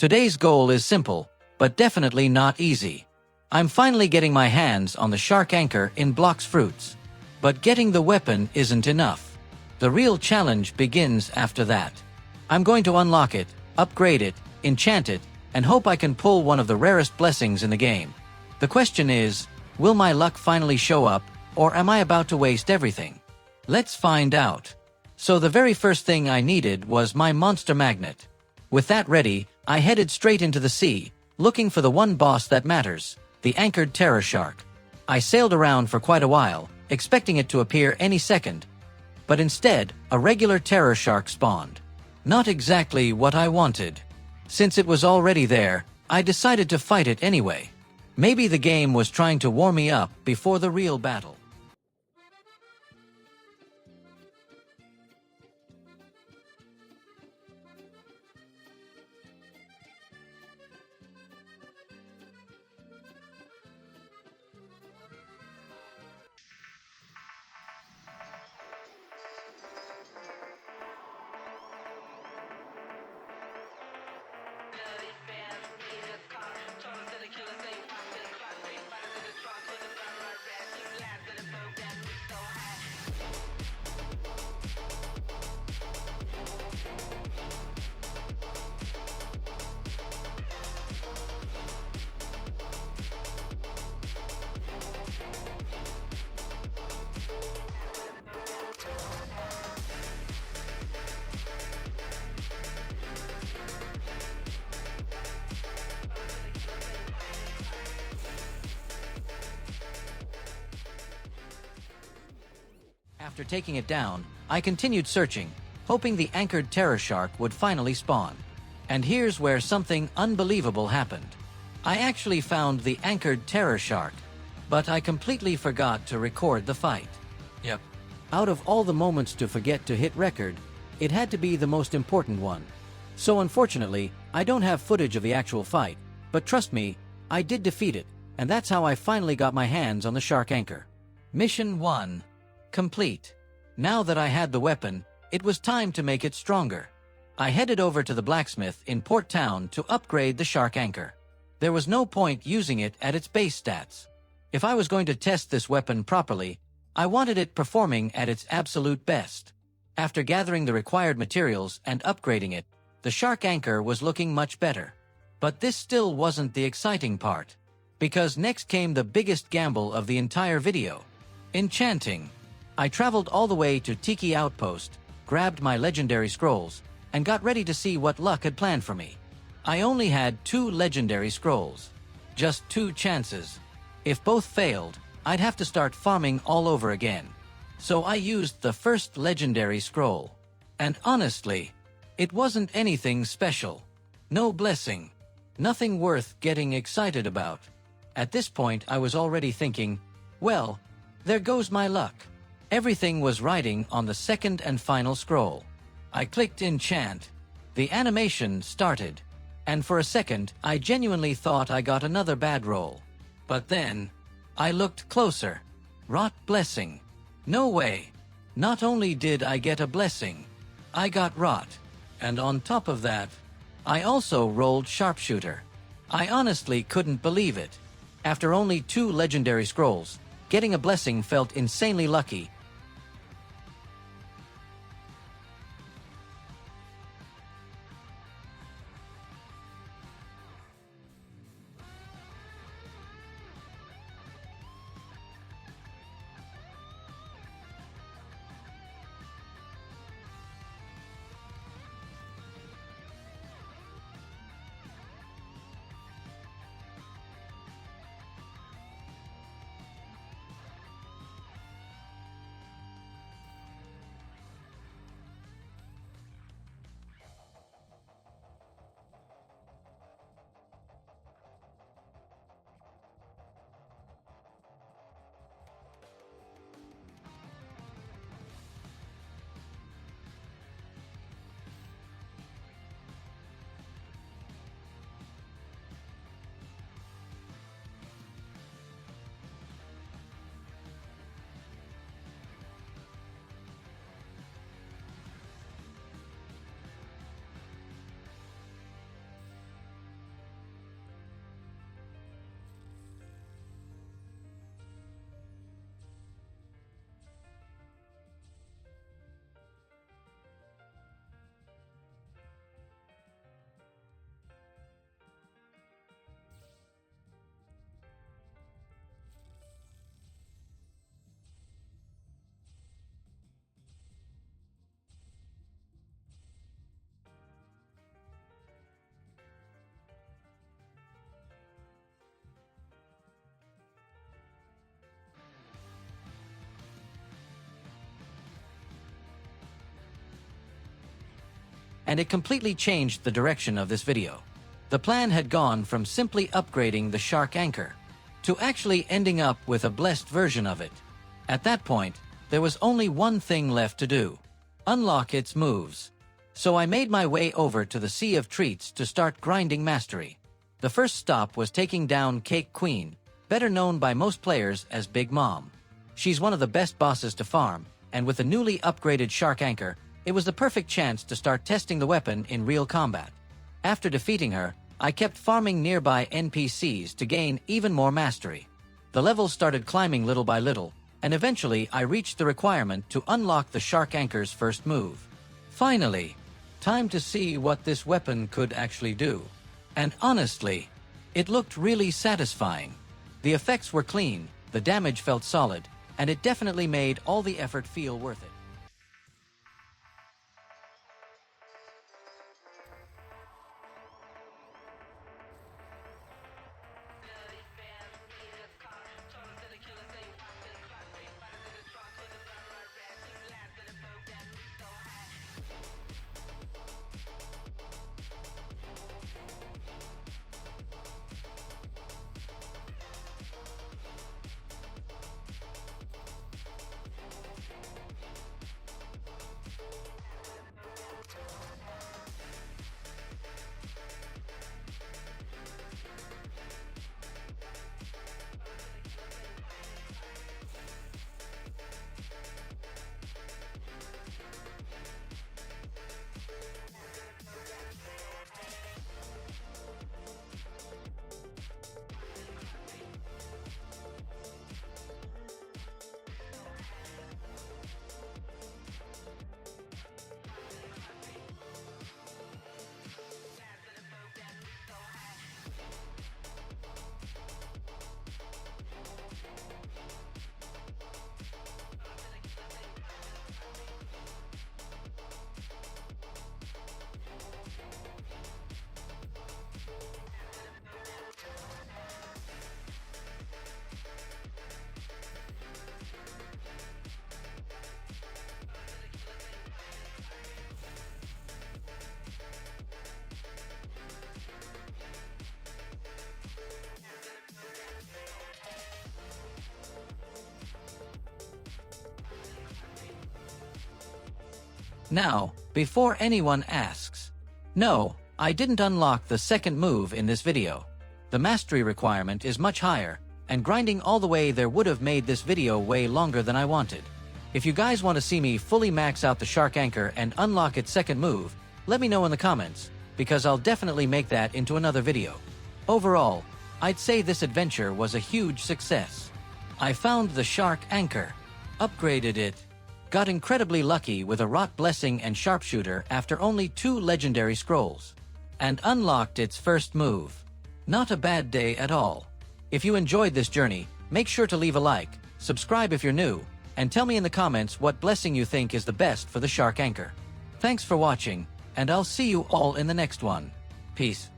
Today's goal is simple, but definitely not easy. I'm finally getting my hands on the shark anchor in Blox Fruits. But getting the weapon isn't enough. The real challenge begins after that. I'm going to unlock it, upgrade it, enchant it, and hope I can pull one of the rarest blessings in the game. The question is, will my luck finally show up, or am I about to waste everything? Let's find out. So the very first thing I needed was my monster magnet. With that ready, I headed straight into the sea, looking for the one boss that matters, the anchored terror shark. I sailed around for quite a while, expecting it to appear any second. But instead, a regular terror shark spawned. Not exactly what I wanted. Since it was already there, I decided to fight it anyway. Maybe the game was trying to warm me up before the real battle. After taking it down, I continued searching, hoping the anchored terror shark would finally spawn. And here's where something unbelievable happened. I actually found the anchored terror shark, but I completely forgot to record the fight. Yep. Out of all the moments to forget to hit record, it had to be the most important one. So unfortunately, I don't have footage of the actual fight, but trust me, I did defeat it, and that's how I finally got my hands on the shark anchor. Mission 1. Complete. Now that I had the weapon, it was time to make it stronger. I headed over to the blacksmith in Port Town to upgrade the shark anchor. There was no point using it at its base stats. If I was going to test this weapon properly, I wanted it performing at its absolute best. After gathering the required materials and upgrading it, the shark anchor was looking much better. But this still wasn't the exciting part, because next came the biggest gamble of the entire video. Enchanting. I traveled all the way to Tiki Outpost, grabbed my legendary scrolls, and got ready to see what luck had planned for me. I only had 2 legendary scrolls. Just 2 chances. If both failed, I'd have to start farming all over again. So I used the first legendary scroll. And honestly, it wasn't anything special. No blessing. Nothing worth getting excited about. At this point, I was already thinking, well, there goes my luck. Everything was riding on the second and final scroll. I clicked enchant. The animation started. And for a second, I genuinely thought I got another bad roll. But then, I looked closer. Rot blessing. No way. Not only did I get a blessing, I got rot. And on top of that, I also rolled sharpshooter. I honestly couldn't believe it. After only 2 legendary scrolls, getting a blessing felt insanely lucky. and it completely changed the direction of this video. The plan had gone from simply upgrading the shark anchor to actually ending up with a blessed version of it. At that point, there was only one thing left to do: unlock its moves. So I made my way over to the Sea of Treats to start grinding mastery. The first stop was taking down Cake Queen, better known by most players as Big Mom. She's one of the best bosses to farm, and with the newly upgraded shark anchor, it was the perfect chance to start testing the weapon in real combat. After defeating her, I kept farming nearby NPCs to gain even more mastery. The levels started climbing little by little, and eventually I reached the requirement to unlock the shark anchor's first move. Finally, time to see what this weapon could actually do. And honestly, it looked really satisfying. The effects were clean, the damage felt solid, and it definitely made all the effort feel worth it. Now, before anyone asks, no, I didn't unlock the second move in this video. The mastery requirement is much higher, and grinding all the way there would have made this video way longer than I wanted. If you guys want to see me fully max out the shark anchor and unlock its second move, let me know in the comments, because I'll definitely make that into another video. Overall, I'd say this adventure was a huge success. I found the shark anchor, upgraded it, got incredibly lucky with a rot blessing and sharpshooter after only 2 legendary scrolls, and unlocked its first move. Not a bad day at all. If you enjoyed this journey, make sure to leave a like, subscribe if you're new, and tell me in the comments what blessing you think is the best for the shark anchor. Thanks for watching, and I'll see you all in the next one. Peace.